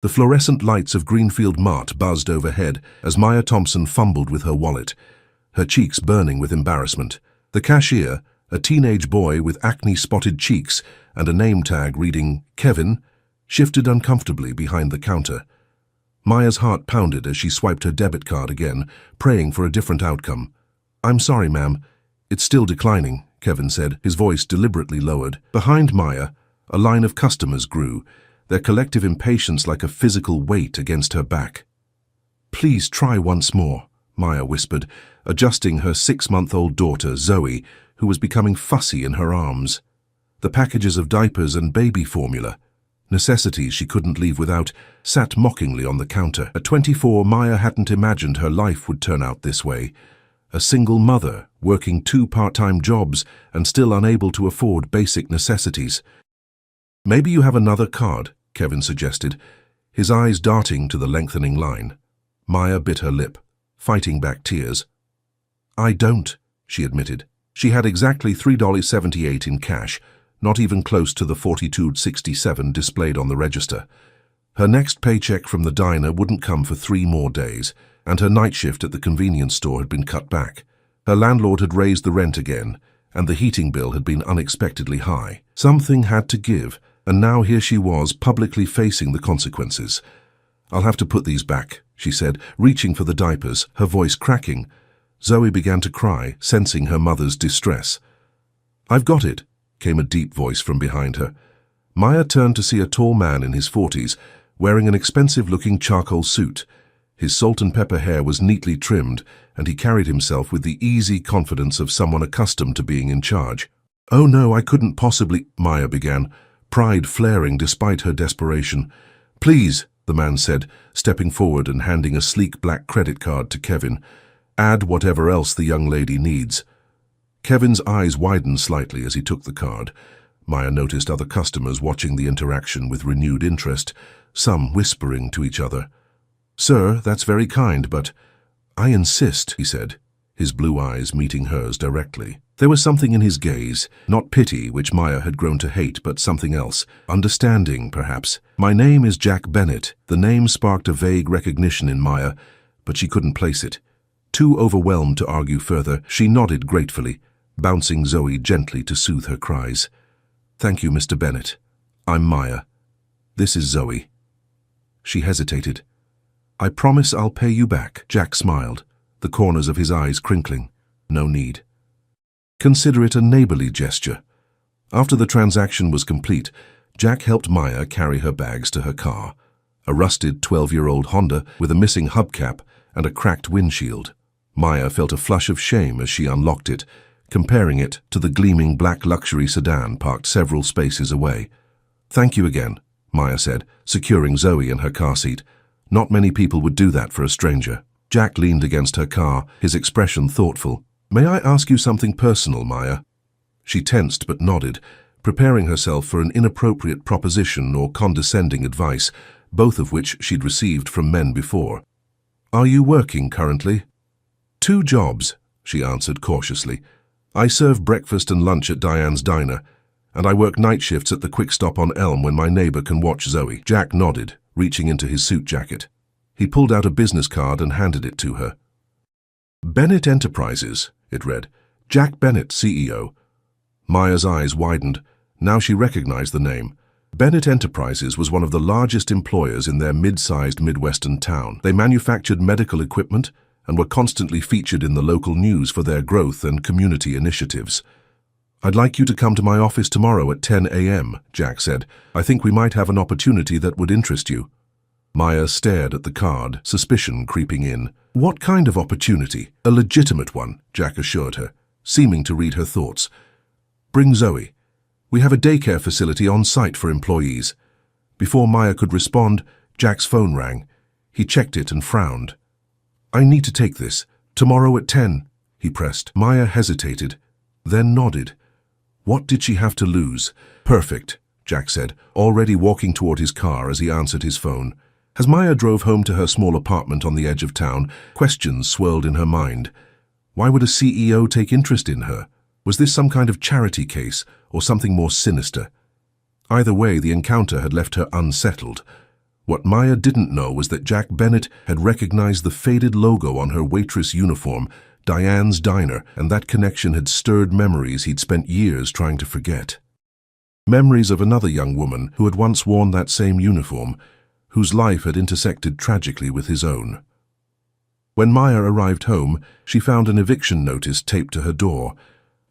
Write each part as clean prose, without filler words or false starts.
The fluorescent lights of Greenfield Mart buzzed overhead as Maya Thompson fumbled with her wallet, her cheeks burning with embarrassment. The cashier, a teenage boy with acne-spotted cheeks and a name tag reading Kevin, shifted uncomfortably behind the counter. Maya's heart pounded as she swiped her debit card again, praying for a different outcome. "I'm sorry, ma'am. It's still declining," Kevin said, his voice deliberately lowered. Behind Maya, a line of customers grew, their collective impatience like a physical weight against her back. "Please try once more," Maya whispered, adjusting her 6-month-old daughter, Zoe, who was becoming fussy in her arms. The packages of diapers and baby formula, necessities she couldn't leave without, sat mockingly on the counter. At 24, Maya hadn't imagined her life would turn out this way. A single mother, working 2 part-time jobs and still unable to afford basic necessities. "Maybe you have another card," Kevin suggested, his eyes darting to the lengthening line. Maya bit her lip, fighting back tears. "I don't," she admitted. She had exactly $3.78 in cash, not even close to the $42.67 displayed on the register. Her next paycheck from the diner wouldn't come for 3 more days, and her night shift at the convenience store had been cut back. Her landlord had raised the rent again, and the heating bill had been unexpectedly high. Something had to give, and now here she was, publicly facing the consequences. "I'll have to put these back," she said, reaching for the diapers, her voice cracking. Zoe began to cry, sensing her mother's distress. "I've got it," came a deep voice from behind her. Maya turned to see a tall man in his 40s, wearing an expensive-looking charcoal suit. His salt-and-pepper hair was neatly trimmed, and he carried himself with the easy confidence of someone accustomed to being in charge. "Oh no, I couldn't possibly," Maya began, pride flaring despite her desperation. "Please," the man said, stepping forward and handing a sleek black credit card to Kevin. "Add whatever else the young lady needs." Kevin's eyes widened slightly as he took the card. Maya noticed other customers watching the interaction with renewed interest, some whispering to each other. "Sir, that's very kind, but—" "I insist," he said, his blue eyes meeting hers directly. There was something in his gaze, not pity, which Maya had grown to hate, but something else. Understanding, perhaps. "My name is Jack Bennett." The name sparked a vague recognition in Maya, but she couldn't place it. Too overwhelmed to argue further, she nodded gratefully, bouncing Zoe gently to soothe her cries. "Thank you, Mr. Bennett. I'm Maya. This is Zoe." She hesitated. "I promise I'll pay you back," Jack smiled, the corners of his eyes crinkling. "No need." Consider it a neighborly gesture. After the transaction was complete, Jack helped Maya carry her bags to her car, a rusted 12-year-old Honda with a missing hubcap and a cracked windshield. Maya felt a flush of shame as she unlocked it, comparing it to the gleaming black luxury sedan parked several spaces away. "Thank you again," Maya said, securing Zoe in her car seat. Not many people would do that for a stranger. Jack leaned against her car, his expression thoughtful. "May I ask you something personal, Maya?" She tensed but nodded, preparing herself for an inappropriate proposition or condescending advice, both of which she'd received from men before. "Are you working currently?" "2 jobs," she answered cautiously. "I serve breakfast and lunch at Diane's diner, and I work night shifts at the Quick Stop on Elm when my neighbor can watch Zoe." Jack nodded, reaching into his suit jacket. He pulled out a business card and handed it to her. "Bennett Enterprises," it read. "Jack Bennett, CEO." Maya's eyes widened. Now she recognized the name. Bennett Enterprises was one of the largest employers in their mid-sized Midwestern town. They manufactured medical equipment and were constantly featured in the local news for their growth and community initiatives. "I'd like you to come to my office tomorrow at 10 a.m., Jack said. "I think we might have an opportunity that would interest you." Maya stared at the card, suspicion creeping in. "What kind of opportunity?" "A legitimate one," Jack assured her, seeming to read her thoughts. "Bring Zoe. We have a daycare facility on site for employees." Before Maya could respond, Jack's phone rang. He checked it and frowned. "I need to take this. Tomorrow at 10, he pressed. Maya hesitated, then nodded. What did she have to lose? "Perfect," Jack said, already walking toward his car as he answered his phone. As Maya drove home to her small apartment on the edge of town, questions swirled in her mind. Why would a CEO take interest in her? Was this some kind of charity case or something more sinister? Either way, the encounter had left her unsettled. What Maya didn't know was that Jack Bennett had recognized the faded logo on her waitress uniform, Diane's Diner, and that connection had stirred memories he'd spent years trying to forget. Memories of another young woman who had once worn that same uniform, whose life had intersected tragically with his own. When Maya arrived home, she found an eviction notice taped to her door.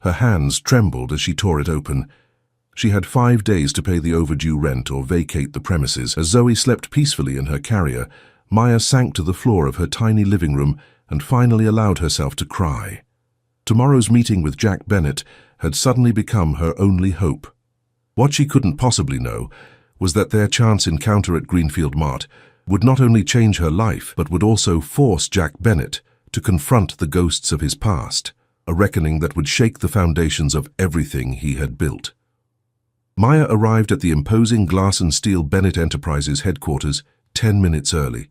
Her hands trembled as she tore it open. She had 5 days to pay the overdue rent or vacate the premises. As Zoe slept peacefully in her carrier, Maya sank to the floor of her tiny living room and finally allowed herself to cry. Tomorrow's meeting with Jack Bennett had suddenly become her only hope. What she couldn't possibly know was that their chance encounter at Greenfield Mart would not only change her life, but would also force Jack Bennett to confront the ghosts of his past, a reckoning that would shake the foundations of everything he had built. Maya arrived at the imposing glass and steel Bennett Enterprises headquarters 10 minutes early,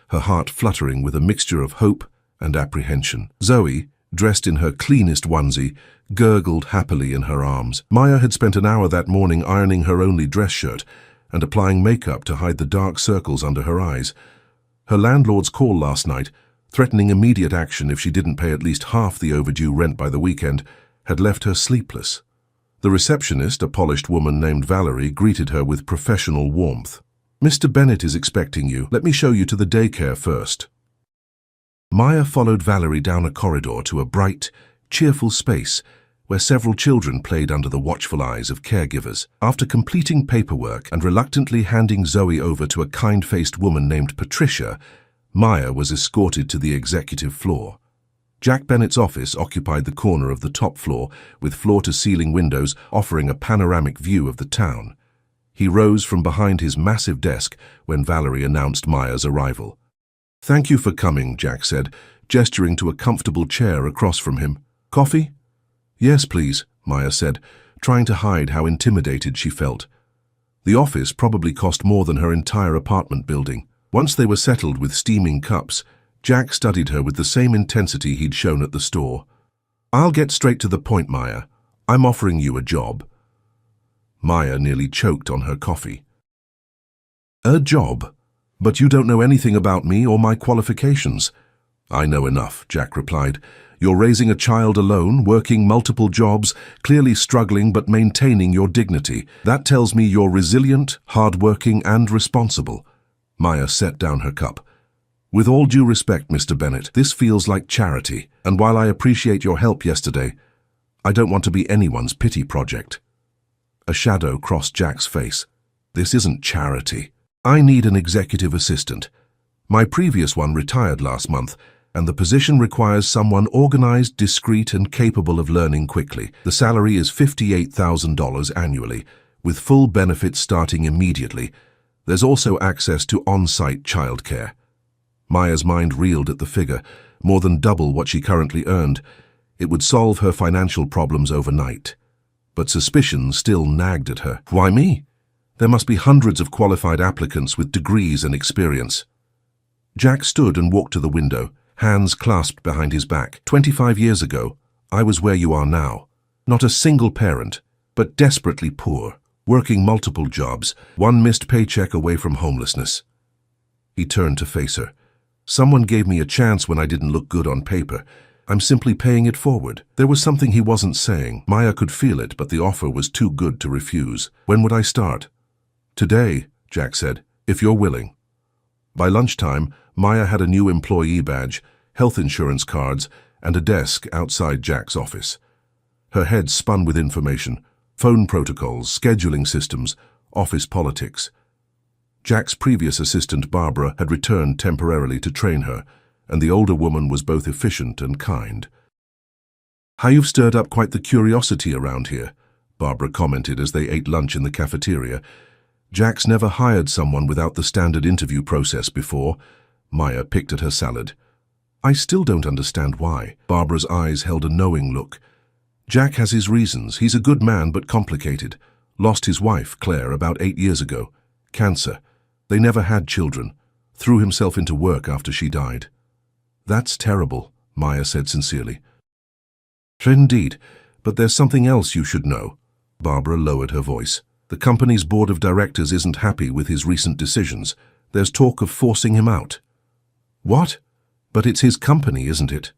her heart fluttering with a mixture of hope and apprehension. Zoe, dressed in her cleanest onesie, gurgled happily in her arms. Maya had spent an hour that morning ironing her only dress shirt and applying makeup to hide the dark circles under her eyes. Her landlord's call last night, threatening immediate action if she didn't pay at least half the overdue rent by the weekend, had left her sleepless. The receptionist, a polished woman named Valerie, greeted her with professional warmth. "Mr. Bennett is expecting you. Let me show you to the daycare first." Maya followed Valerie down a corridor to a bright, cheerful space where several children played under the watchful eyes of caregivers. After completing paperwork and reluctantly handing Zoe over to a kind-faced woman named Patricia, Maya was escorted to the executive floor. Jack Bennett's office occupied the corner of the top floor, with floor-to-ceiling windows offering a panoramic view of the town. He rose from behind his massive desk when Valerie announced Maya's arrival. "Thank you for coming," Jack said, gesturing to a comfortable chair across from him. "Coffee?" "Yes, please," Maya said, trying to hide how intimidated she felt. The office probably cost more than her entire apartment building. Once they were settled with steaming cups, Jack studied her with the same intensity he'd shown at the store. "I'll get straight to the point, Maya. I'm offering you a job." Maya nearly choked on her coffee. "A job? But you don't know anything about me or my qualifications." "I know enough," Jack replied. "You're raising a child alone, working multiple jobs, clearly struggling but maintaining your dignity. That tells me you're resilient, hardworking, and responsible." Maya set down her cup. "With all due respect, Mr. Bennett, this feels like charity, and while I appreciate your help yesterday, I don't want to be anyone's pity project." A shadow crossed Jack's face. "This isn't charity. I need an executive assistant. My previous one retired last month, and the position requires someone organized, discreet, and capable of learning quickly. The salary is $58,000 annually, with full benefits starting immediately. There's also access to on-site childcare." Maya's mind reeled at the figure, more than double what she currently earned. It would solve her financial problems overnight. But suspicion still nagged at her. Why me? There must be hundreds of qualified applicants with degrees and experience. Jack stood and walked to the window, hands clasped behind his back. 25 years ago, I was where you are now. Not a single parent, but desperately poor, working multiple jobs, one missed paycheck away from homelessness. He turned to face her. "Someone gave me a chance when I didn't look good on paper. I'm simply paying it forward." There was something he wasn't saying. Maya could feel it, but the offer was too good to refuse. "When would I start?" "Today," Jack said, "if you're willing." By lunchtime, Maya had a new employee badge, health insurance cards, and a desk outside Jack's office. Her head spun with information, phone protocols, scheduling systems, office politics. Jack's previous assistant, Barbara, had returned temporarily to train her, and the older woman was both efficient and kind. "How you've stirred up quite the curiosity around here," Barbara commented as they ate lunch in the cafeteria. "Jack's never hired someone without the standard interview process before." Maya picked at her salad. "I still don't understand why." Barbara's eyes held a knowing look. "Jack has his reasons. He's a good man but complicated. Lost his wife, Claire, about 8 years ago. Cancer. They never had children. Threw himself into work after she died." "That's terrible," Maya said sincerely. "Indeed, but there's something else you should know." Barbara lowered her voice. "The company's board of directors isn't happy with his recent decisions. There's talk of forcing him out. What? But it's his company, isn't it?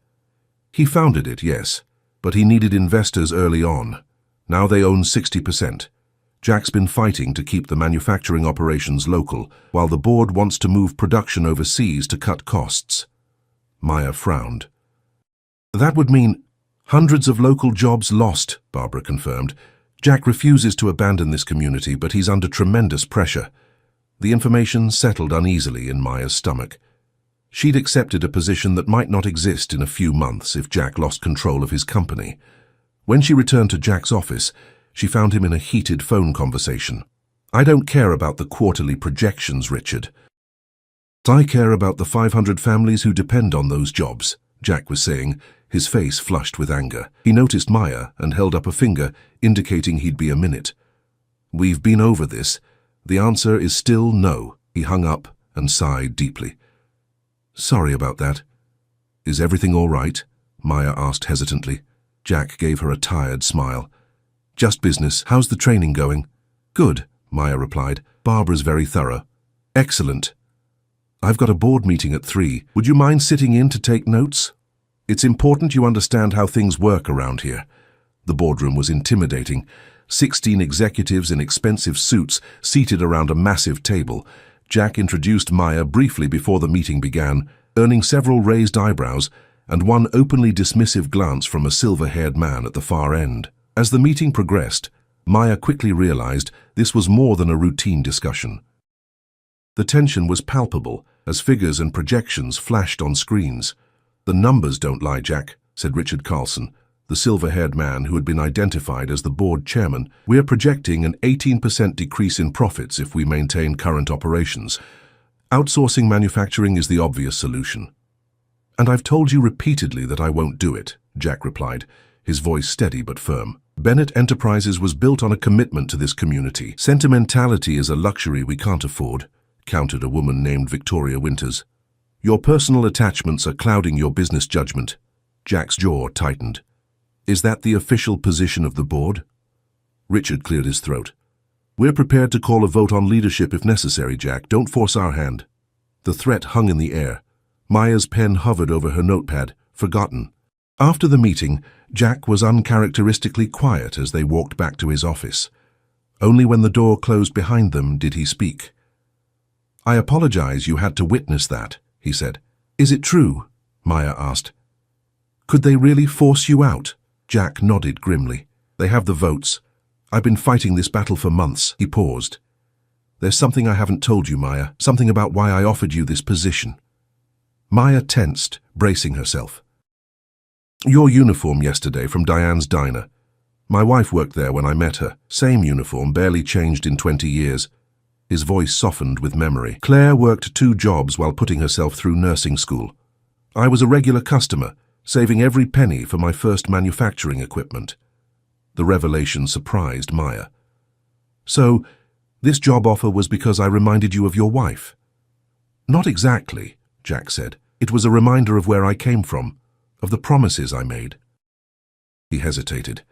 He founded it, yes, but he needed investors early on. Now they own 60%. Jack's been fighting to keep the manufacturing operations local, while the board wants to move production overseas to cut costs. Maya frowned. That would mean hundreds of local jobs lost, Barbara confirmed. Jack refuses to abandon this community, but he's under tremendous pressure. The information settled uneasily in Maya's stomach. She'd accepted a position that might not exist in a few months if Jack lost control of his company. When she returned to Jack's office, she found him in a heated phone conversation. I don't care about the quarterly projections, Richard. I care about the 500 families who depend on those jobs, Jack was saying, his face flushed with anger. He noticed Maya and held up a finger, indicating he'd be a minute. We've been over this. The answer is still no. He hung up and sighed deeply. Sorry about that. Is everything all right? Maya asked hesitantly. Jack gave her a tired smile. Just business. How's the training going? Good, Maya replied. Barbara's very thorough. Excellent. I've got a board meeting at 3. Would you mind sitting in to take notes? It's important you understand how things work around here. The boardroom was intimidating. 16 executives in expensive suits seated around a massive table. Jack introduced Maya briefly before the meeting began, earning several raised eyebrows and one openly dismissive glance from a silver-haired man at the far end. As the meeting progressed, Maya quickly realized this was more than a routine discussion. The tension was palpable as figures and projections flashed on screens. The numbers don't lie, Jack, said Richard Carlson, the silver-haired man who had been identified as the board chairman. We're projecting an 18% decrease in profits if we maintain current operations. Outsourcing manufacturing is the obvious solution. And I've told you repeatedly that I won't do it, Jack replied, his voice steady but firm. Bennett Enterprises was built on a commitment to this community. Sentimentality is a luxury we can't afford, countered a woman named Victoria Winters. Your personal attachments are clouding your business judgment. Jack's jaw tightened. Is that the official position of the board? Richard cleared his throat. We're prepared to call a vote on leadership if necessary, Jack. Don't force our hand. The threat hung in the air. Maya's pen hovered over her notepad, forgotten. After the meeting, Jack was uncharacteristically quiet as they walked back to his office. Only when the door closed behind them did he speak. I apologize you had to witness that, he said. Is it true? Maya asked. Could they really force you out? Jack nodded grimly. They have the votes. I've been fighting this battle for months. He paused. There's something I haven't told you, Maya, something about why I offered you this position. Maya tensed, bracing herself. Your uniform yesterday from Diane's diner. My wife worked there when I met her. Same uniform, barely changed in 20 years. His voice softened with memory. Claire worked 2 jobs while putting herself through nursing school. I was a regular customer, saving every penny for my first manufacturing equipment. The revelation surprised Maya. So, this job offer was because I reminded you of your wife? Not exactly, Jack said. It was a reminder of where I came from, of the promises I made. He hesitated.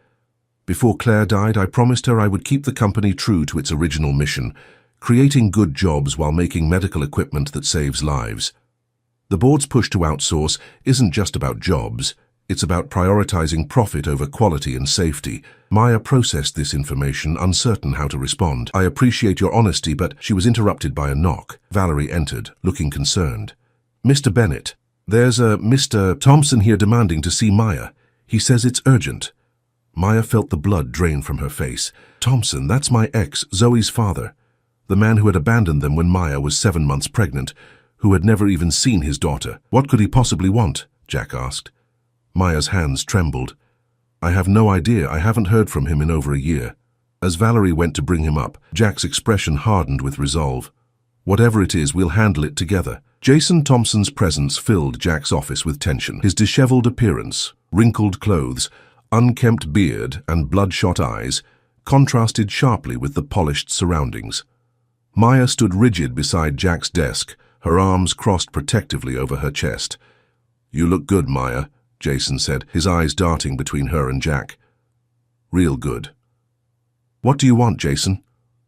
Before Claire died, I promised her I would keep the company true to its original mission, creating good jobs while making medical equipment that saves lives. The board's push to outsource isn't just about jobs, it's about prioritizing profit over quality and safety. Maya processed this information, uncertain how to respond. I appreciate your honesty, but she was interrupted by a knock. Valerie entered, looking concerned. Mr. Bennett, there's a Mr. Thompson here demanding to see Maya. He says it's urgent. Maya felt the blood drain from her face. Thompson, that's my ex, Zoe's father. The man who had abandoned them when Maya was 7 months pregnant, who had never even seen his daughter. What could he possibly want? Jack asked. Maya's hands trembled. I have no idea. I haven't heard from him in over a year. As Valerie went to bring him up, Jack's expression hardened with resolve. Whatever it is, we'll handle it together. Jason Thompson's presence filled Jack's office with tension. His disheveled appearance, wrinkled clothes, unkempt beard, and bloodshot eyes contrasted sharply with the polished surroundings. Maya stood rigid beside Jack's desk, her arms crossed protectively over her chest. You look good, Maya, Jason said, his eyes darting between her and Jack. Real good. What do you want, Jason?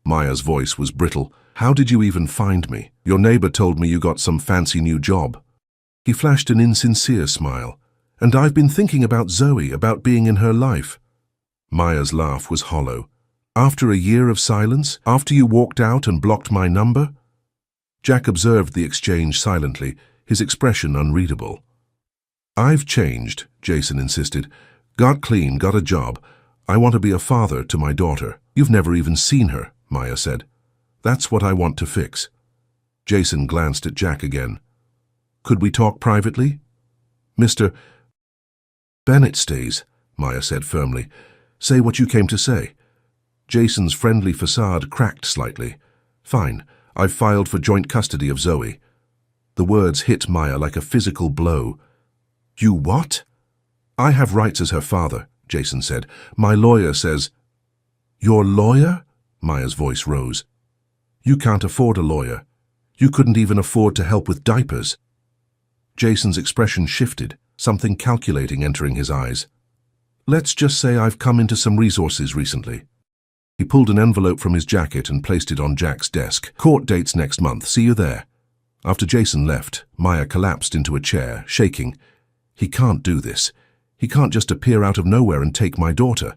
Maya's voice was brittle. How did you even find me? Your neighbor told me you got some fancy new job. He flashed an insincere smile. And I've been thinking about Zoe, about being in her life. Maya's laugh was hollow. After a year of silence? After you walked out and blocked my number? Jack observed the exchange silently, his expression unreadable. I've changed, Jason insisted. Got clean, got a job. I want to be a father to my daughter. You've never even seen her, Maya said. That's what I want to fix. Jason glanced at Jack again. Could we talk privately? Mr. Bennett stays, Maya said firmly. Say what you came to say. Jason's friendly facade cracked slightly. Fine, I've filed for joint custody of Zoe. The words hit Maya like a physical blow. You what? I have rights as her father, Jason said. My lawyer says... Your lawyer? Maya's voice rose. You can't afford a lawyer. You couldn't even afford to help with diapers. Jason's expression shifted, something calculating entering his eyes. Let's just say I've come into some resources recently. He pulled an envelope from his jacket and placed it on Jack's desk. Court dates next month. See you there. After Jason left, Maya collapsed into a chair, shaking. He can't do this. He can't just appear out of nowhere and take my daughter.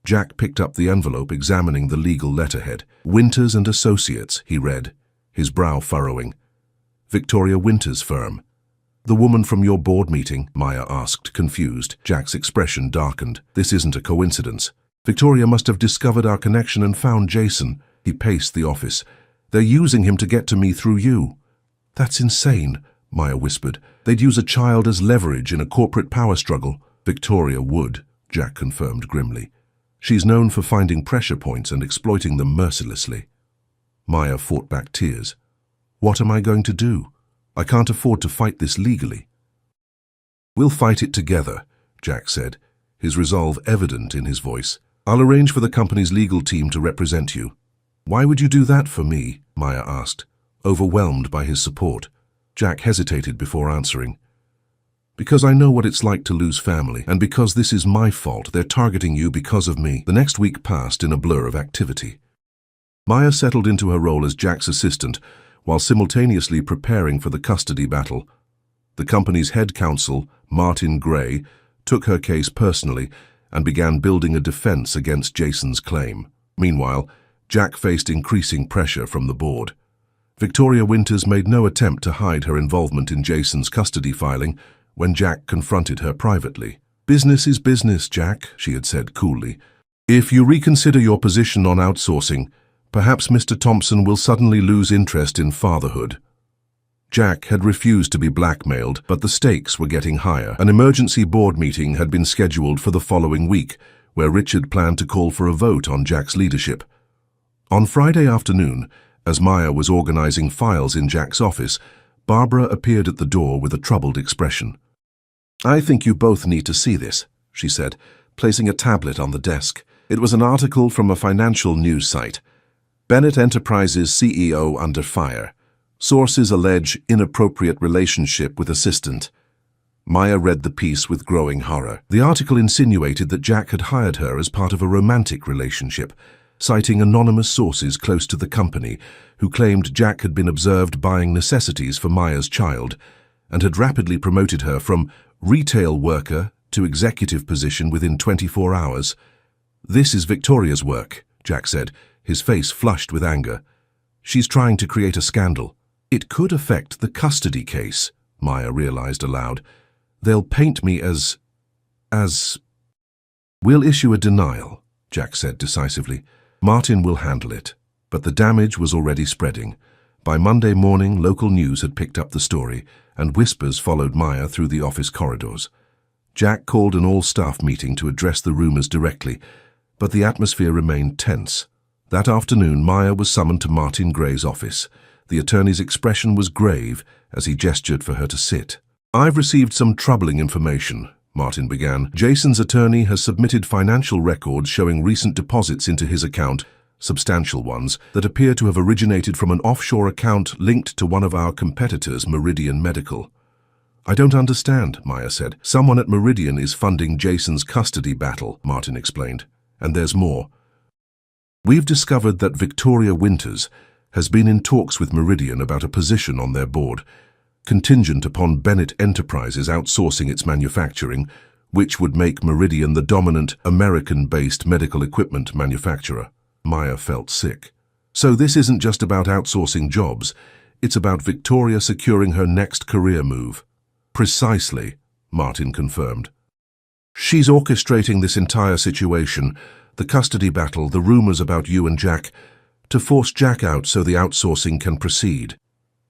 Jack picked up the envelope, examining the legal letterhead. Winters and Associates, he read, his brow furrowing. Victoria Winters' firm. The woman from your board meeting? Maya asked, confused. Jack's expression darkened. This isn't a coincidence. Victoria must have discovered our connection and found Jason. He paced the office. They're using him to get to me through you. That's insane, Maya whispered. They'd use a child as leverage in a corporate power struggle. Victoria would, Jack confirmed grimly. She's known for finding pressure points and exploiting them mercilessly. Maya fought back tears. What am I going to do? I can't afford to fight this legally. We'll fight it together, Jack said, his resolve evident in his voice. I'll arrange for the company's legal team to represent you. Why would you do that for me? Maya asked, overwhelmed by his support. Jack hesitated before answering. Because I know what it's like to lose family, and because this is my fault, they're targeting you because of me. The next week passed in a blur of activity. Maya settled into her role as Jack's assistant, while simultaneously preparing for the custody battle. The company's head counsel, Martin Gray, took her case personally and began building a defense against Jason's claim. Meanwhile, Jack faced increasing pressure from the board. Victoria Winters made no attempt to hide her involvement in Jason's custody filing when Jack confronted her privately. Business is business, Jack, she had said coolly. If you reconsider your position on outsourcing, perhaps Mr. Thompson will suddenly lose interest in fatherhood. Jack had refused to be blackmailed, but the stakes were getting higher. An emergency board meeting had been scheduled for the following week, where Richard planned to call for a vote on Jack's leadership. On Friday afternoon, as Maya was organizing files in Jack's office, Barbara appeared at the door with a troubled expression. I think you both need to see this, she said, placing a tablet on the desk. It was an article from a financial news site. Bennett Enterprises CEO under fire. Sources allege inappropriate relationship with assistant. Maya read the piece with growing horror. The article insinuated that Jack had hired her as part of a romantic relationship, citing anonymous sources close to the company who claimed Jack had been observed buying necessities for Maya's child and had rapidly promoted her from retail worker to executive position within 24 hours. This is Victoria's work, Jack said, his face flushed with anger. She's trying to create a scandal. It could affect the custody case, Maya realized aloud. They'll paint me as... We'll issue a denial, Jack said decisively. Martin will handle it. But the damage was already spreading. By Monday morning, local news had picked up the story, and whispers followed Maya through the office corridors. Jack called an all-staff meeting to address the rumors directly, but the atmosphere remained tense. That afternoon, Maya was summoned to Martin Gray's office. The attorney's expression was grave as he gestured for her to sit. I've received some troubling information, Martin began. Jason's attorney has submitted financial records showing recent deposits into his account, substantial ones, that appear to have originated from an offshore account linked to one of our competitors, Meridian Medical. I don't understand, Maya said. Someone at Meridian is funding Jason's custody battle, Martin explained. And there's more. We've discovered that Victoria Winters, has been in talks with Meridian about a position on their board, contingent upon Bennett Enterprises outsourcing its manufacturing, which would make Meridian the dominant American-based medical equipment manufacturer. Maya felt sick. So this isn't just about outsourcing jobs, it's about Victoria securing her next career move. Precisely, Martin confirmed. She's orchestrating this entire situation, the custody battle, the rumors about you and Jack, to force Jack out so the outsourcing can proceed.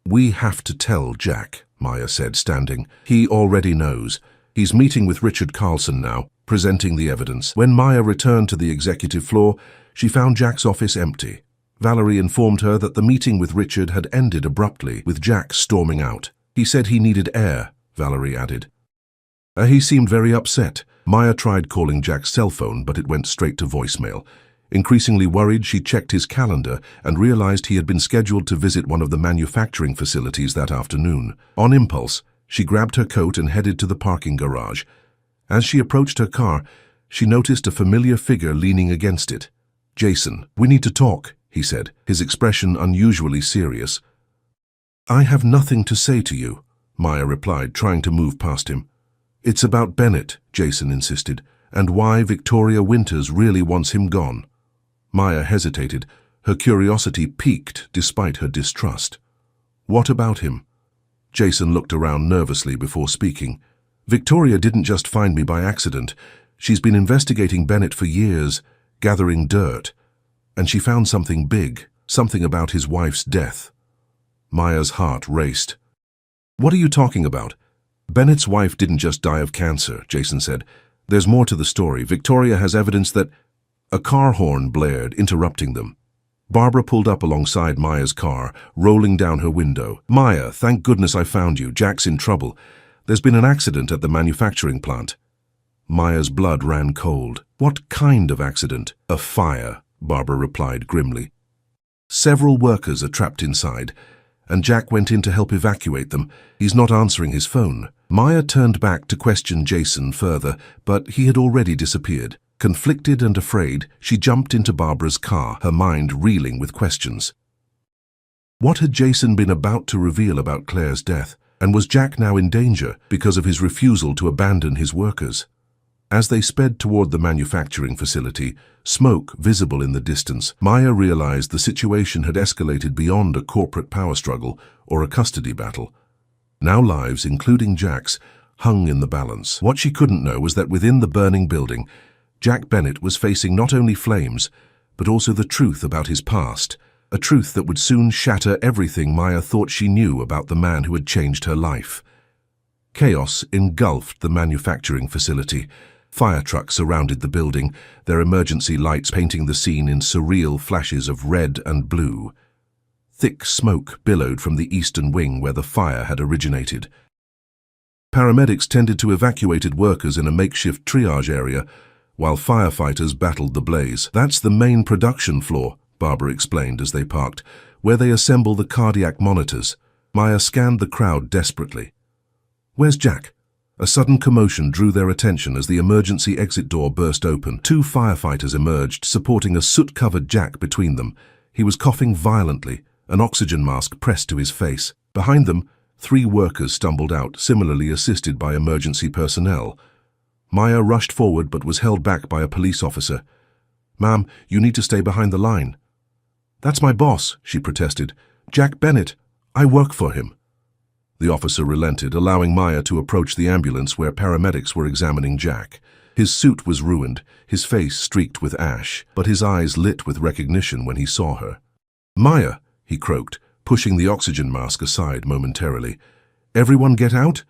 We have to tell Jack, Maya said, standing. He already knows. He's meeting with Richard Carlson now, presenting the evidence. When Maya returned to the executive floor, she found Jack's office empty. Valerie informed her that the meeting with Richard had ended abruptly, with Jack storming out. He said he needed air, Valerie added. He seemed very upset. Maya tried calling Jack's cell phone, but it went straight to voicemail. Increasingly worried, she checked his calendar and realized he had been scheduled to visit one of the manufacturing facilities that afternoon. On impulse, she grabbed her coat and headed to the parking garage. As she approached her car, she noticed a familiar figure leaning against it. "Jason, we need to talk," he said, his expression unusually serious. "I have nothing to say to you," Maya replied, trying to move past him. "It's about Bennett," Jason insisted, "and why Victoria Winters really wants him gone." Maya hesitated, her curiosity piqued despite her distrust. "What about him?" Jason looked around nervously before speaking. "Victoria didn't just find me by accident. She's been investigating Bennett for years, gathering dirt, and she found something big, something about his wife's death." Maya's heart raced. "What are you talking about?" "Bennett's wife didn't just die of cancer," Jason said. "There's more to the story. Victoria has evidence that—" A car horn blared, interrupting them. Barbara pulled up alongside Maya's car, rolling down her window. "Maya, thank goodness I found you. Jack's in trouble. There's been an accident at the manufacturing plant." Maya's blood ran cold. "What kind of accident?" "A fire," Barbara replied grimly. "Several workers are trapped inside, and Jack went in to help evacuate them. He's not answering his phone." Maya turned back to question Jason further, but he had already disappeared. Conflicted and afraid, she jumped into Barbara's car, her mind reeling with questions. What had Jason been about to reveal about Claire's death? And was Jack now in danger because of his refusal to abandon his workers? As they sped toward the manufacturing facility, smoke visible in the distance, Maya realized the situation had escalated beyond a corporate power struggle or a custody battle. Now lives, including Jack's, hung in the balance. What she couldn't know was that within the burning building, Jack Bennett was facing not only flames, but also the truth about his past, a truth that would soon shatter everything Maya thought she knew about the man who had changed her life. Chaos engulfed the manufacturing facility. Fire trucks surrounded the building, their emergency lights painting the scene in surreal flashes of red and blue. Thick smoke billowed from the eastern wing where the fire had originated. Paramedics tended to evacuated workers in a makeshift triage area, while firefighters battled the blaze. "That's the main production floor," Barbara explained as they parked, "where they assemble the cardiac monitors." Maya scanned the crowd desperately. "Where's Jack?" A sudden commotion drew their attention as the emergency exit door burst open. Two firefighters emerged, supporting a soot-covered Jack between them. He was coughing violently, an oxygen mask pressed to his face. Behind them, 3 workers stumbled out, similarly assisted by emergency personnel. Maya rushed forward but was held back by a police officer. "Ma'am, you need to stay behind the line." "That's my boss," she protested. "Jack Bennett. I work for him." The officer relented, allowing Maya to approach the ambulance where paramedics were examining Jack. His suit was ruined, his face streaked with ash, but his eyes lit with recognition when he saw her. "Maya," he croaked, pushing the oxygen mask aside momentarily. "Everyone get out?"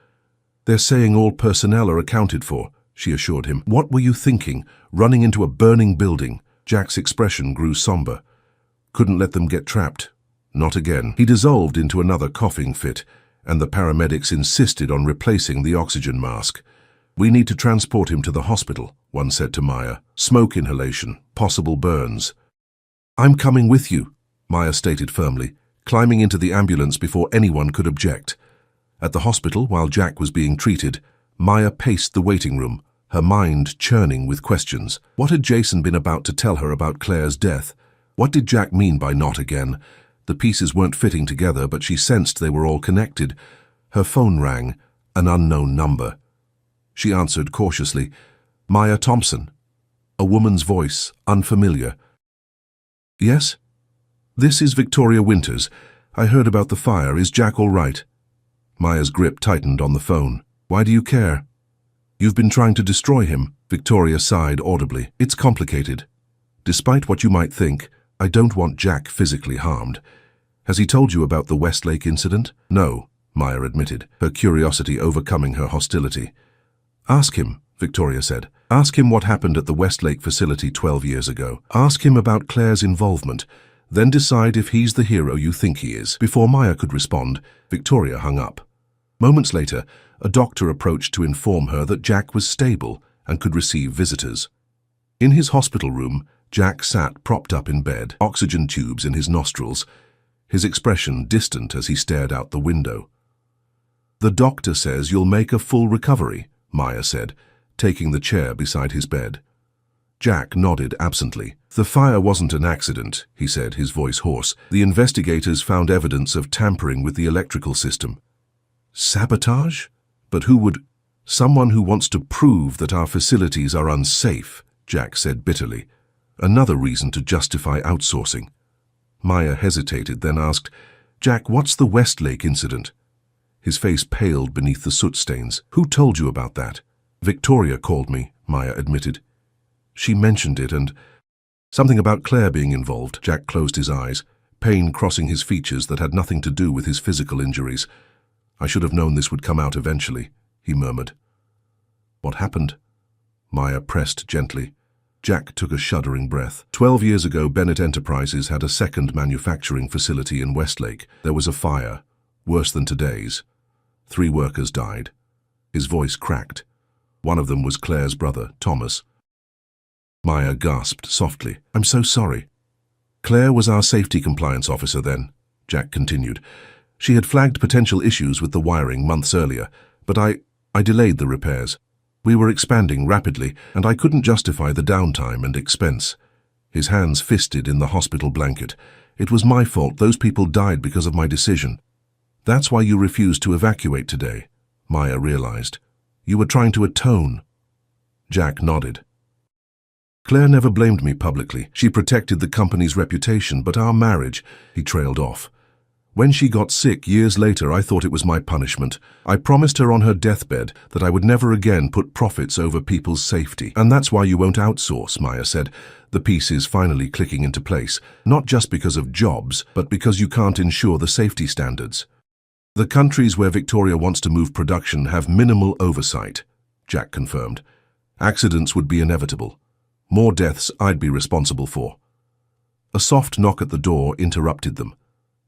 "They're saying all personnel are accounted for," she assured him. "What were you thinking, running into a burning building?" Jack's expression grew somber. "Couldn't let them get trapped. Not again." He dissolved into another coughing fit, and the paramedics insisted on replacing the oxygen mask. "We need to transport him to the hospital," one said to Maya. "Smoke inhalation, possible burns." "I'm coming with you," Maya stated firmly, climbing into the ambulance before anyone could object. At the hospital, while Jack was being treated, Maya paced the waiting room, her mind churning with questions. What had Jason been about to tell her about Claire's death? What did Jack mean by "not again"? The pieces weren't fitting together, but she sensed they were all connected. Her phone rang, an unknown number. She answered cautiously. Maya Thompson. A woman's voice, unfamiliar. Yes? This is Victoria Winters. I heard about the fire. Is Jack all right? Maya's grip tightened on the phone. Why do you care? You've been trying to destroy him. Victoria sighed audibly. It's complicated. Despite what you might think, I don't want Jack physically harmed. Has he told you about the Westlake incident? No, Maya admitted, her curiosity overcoming her hostility. Ask him, Victoria said. Ask him what happened at the Westlake facility 12 years ago. Ask him about Claire's involvement. Then decide if he's the hero you think he is. Before Maya could respond, Victoria hung up. Moments later, a doctor approached to inform her that Jack was stable and could receive visitors. In his hospital room, Jack sat propped up in bed, oxygen tubes in his nostrils, his expression distant as he stared out the window. The doctor says you'll make a full recovery, Maya said, taking the chair beside his bed. Jack nodded absently. The fire wasn't an accident, he said, his voice hoarse. The investigators found evidence of tampering with the electrical system. Sabotage? But who would? Someone who wants to prove that our facilities are unsafe, Jack said bitterly. Another reason to justify outsourcing. Maya hesitated, then asked, Jack, what's the Westlake incident? His face paled beneath the soot stains. Who told you about that? Victoria called me, Maya admitted. She mentioned it and something about Claire being involved. Jack closed his eyes, pain crossing his features that had nothing to do with his physical injuries. I should have known this would come out eventually, he murmured. What happened? Maya pressed gently. Jack took a shuddering breath. 12 years ago, Bennett Enterprises had a second manufacturing facility in Westlake. There was a fire, worse than today's. 3 workers died. His voice cracked. One of them was Claire's brother, Thomas. Maya gasped softly. I'm so sorry. Claire was our safety compliance officer then, Jack continued. She had flagged potential issues with the wiring months earlier, but I delayed the repairs. We were expanding rapidly, and I couldn't justify the downtime and expense. His hands fisted in the hospital blanket. It was my fault. Those people died because of my decision. That's why you refused to evacuate today, Maya realized. You were trying to atone. Jack nodded. Claire never blamed me publicly. She protected the company's reputation, but our marriage, he trailed off. When she got sick years later, I thought it was my punishment. I promised her on her deathbed that I would never again put profits over people's safety. And that's why you won't outsource, Maya said, the pieces finally clicking into place, not just because of jobs, but because you can't ensure the safety standards. The countries where Victoria wants to move production have minimal oversight, Jack confirmed. Accidents would be inevitable. More deaths I'd be responsible for. A soft knock at the door interrupted them.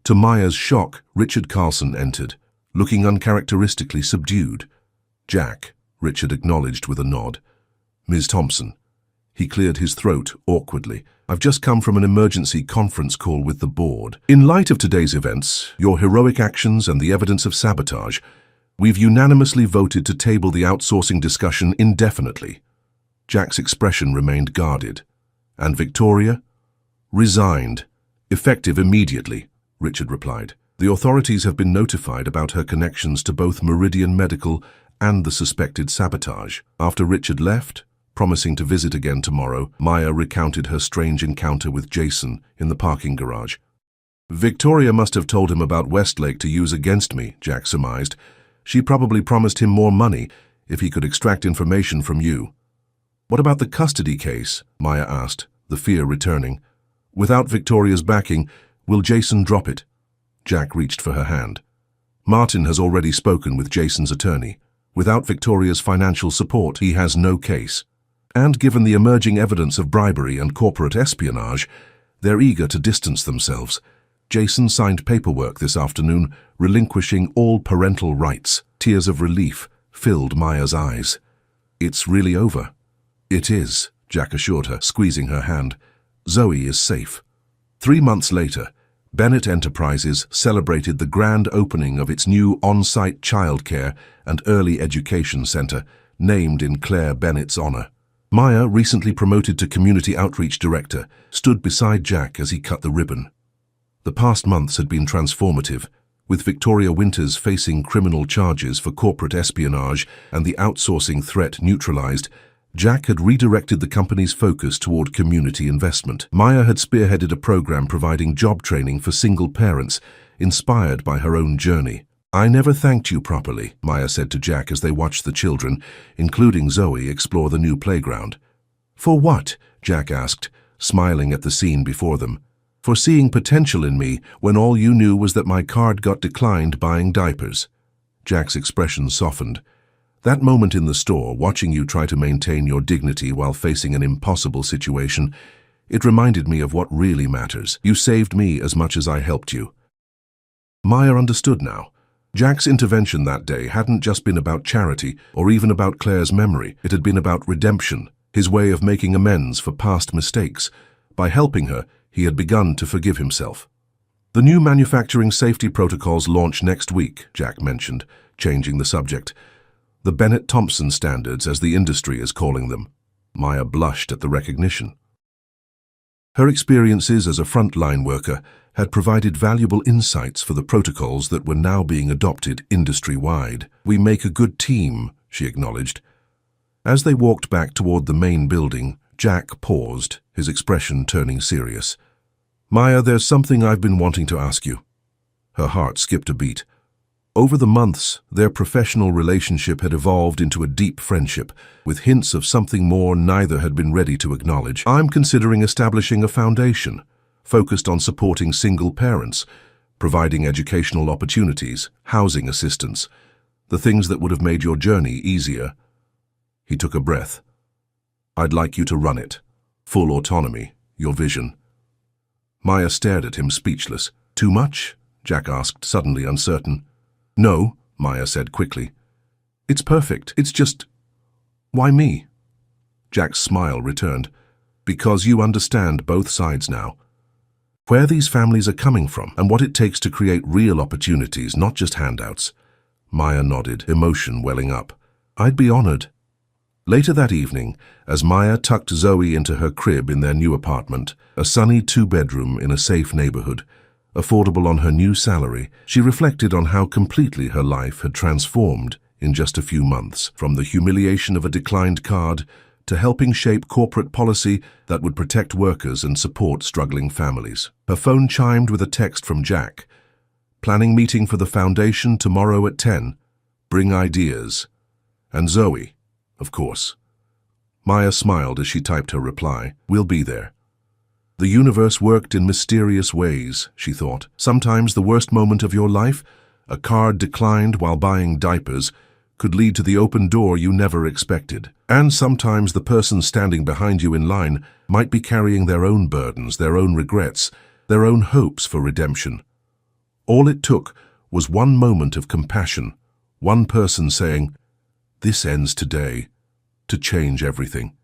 To Maya's shock, Richard Carlson entered, looking uncharacteristically subdued. Jack, Richard acknowledged with a nod. Ms. Thompson. He cleared his throat awkwardly. I've just come from an emergency conference call with the board. In light of today's events, your heroic actions and the evidence of sabotage, we've unanimously voted to table the outsourcing discussion indefinitely. Jack's expression remained guarded. And Victoria? Resigned. Effective immediately, Richard replied. The authorities have been notified about her connections to both Meridian Medical and the suspected sabotage. After Richard left, promising to visit again tomorrow, Maya recounted her strange encounter with Jason in the parking garage. Victoria must have told him about Westlake to use against me, Jack surmised. She probably promised him more money if he could extract information from you. What about the custody case? Maya asked, the fear returning. Without Victoria's backing, will Jason drop it? Jack reached for her hand. Martin has already spoken with Jason's attorney. Without Victoria's financial support, he has no case. And given the emerging evidence of bribery and corporate espionage, they're eager to distance themselves. Jason signed paperwork this afternoon, relinquishing all parental rights. Tears of relief filled Maya's eyes. It's really over. It is, Jack assured her, squeezing her hand. Zoe is safe. 3 months later, Bennett Enterprises celebrated the grand opening of its new on-site childcare and early education center, named in Claire Bennett's honor. Maya, recently promoted to Community Outreach Director, stood beside Jack as he cut the ribbon. The past months had been transformative, with Victoria Winters facing criminal charges for corporate espionage and the outsourcing threat neutralized. Jack had redirected the company's focus toward community investment. Maya had spearheaded a program providing job training for single parents, inspired by her own journey. "I never thanked you properly," Maya said to Jack as they watched the children, including Zoe, explore the new playground. "For what?" Jack asked, smiling at the scene before them. "For seeing potential in me when all you knew was that my card got declined buying diapers." Jack's expression softened. "That moment in the store, watching you try to maintain your dignity while facing an impossible situation, it reminded me of what really matters. You saved me as much as I helped you." Maya understood now. Jack's intervention that day hadn't just been about charity or even about Claire's memory. It had been about redemption, his way of making amends for past mistakes. By helping her, he had begun to forgive himself. "The new manufacturing safety protocols launch next week," Jack mentioned, changing the subject. "The Bennett-Thompson standards, as the industry is calling them." Maya blushed at the recognition. Her experiences as a frontline worker had provided valuable insights for the protocols that were now being adopted industry-wide. "We make a good team," she acknowledged. As they walked back toward the main building, Jack paused, his expression turning serious. "Maya, there's something I've been wanting to ask you." Her heart skipped a beat. Over the months, their professional relationship had evolved into a deep friendship, with hints of something more neither had been ready to acknowledge. "I'm considering establishing a foundation, focused on supporting single parents, providing educational opportunities, housing assistance, the things that would have made your journey easier." He took a breath. "I'd like you to run it. Full autonomy, your vision." Maya stared at him, speechless. "Too much?" Jack asked, suddenly uncertain. "No," Maya said quickly. "It's perfect. It's just... Why me?" Jack's smile returned. "Because you understand both sides now. Where these families are coming from and what it takes to create real opportunities, not just handouts." Maya nodded, emotion welling up. "I'd be honored." Later that evening, as Maya tucked Zoe into her crib in their new apartment, a sunny two-bedroom in a safe neighborhood, affordable on her new salary, she reflected on how completely her life had transformed in just a few months, from the humiliation of a declined card to helping shape corporate policy that would protect workers and support struggling families. Her phone chimed with a text from Jack. "Planning meeting for the foundation tomorrow at 10. Bring ideas." And Zoe, of course. Maya smiled as she typed her reply. "We'll be there." The universe worked in mysterious ways, she thought. Sometimes the worst moment of your life, a card declined while buying diapers, could lead to the open door you never expected. And sometimes the person standing behind you in line might be carrying their own burdens, their own regrets, their own hopes for redemption. All it took was one moment of compassion, one person saying, "This ends today," to change everything.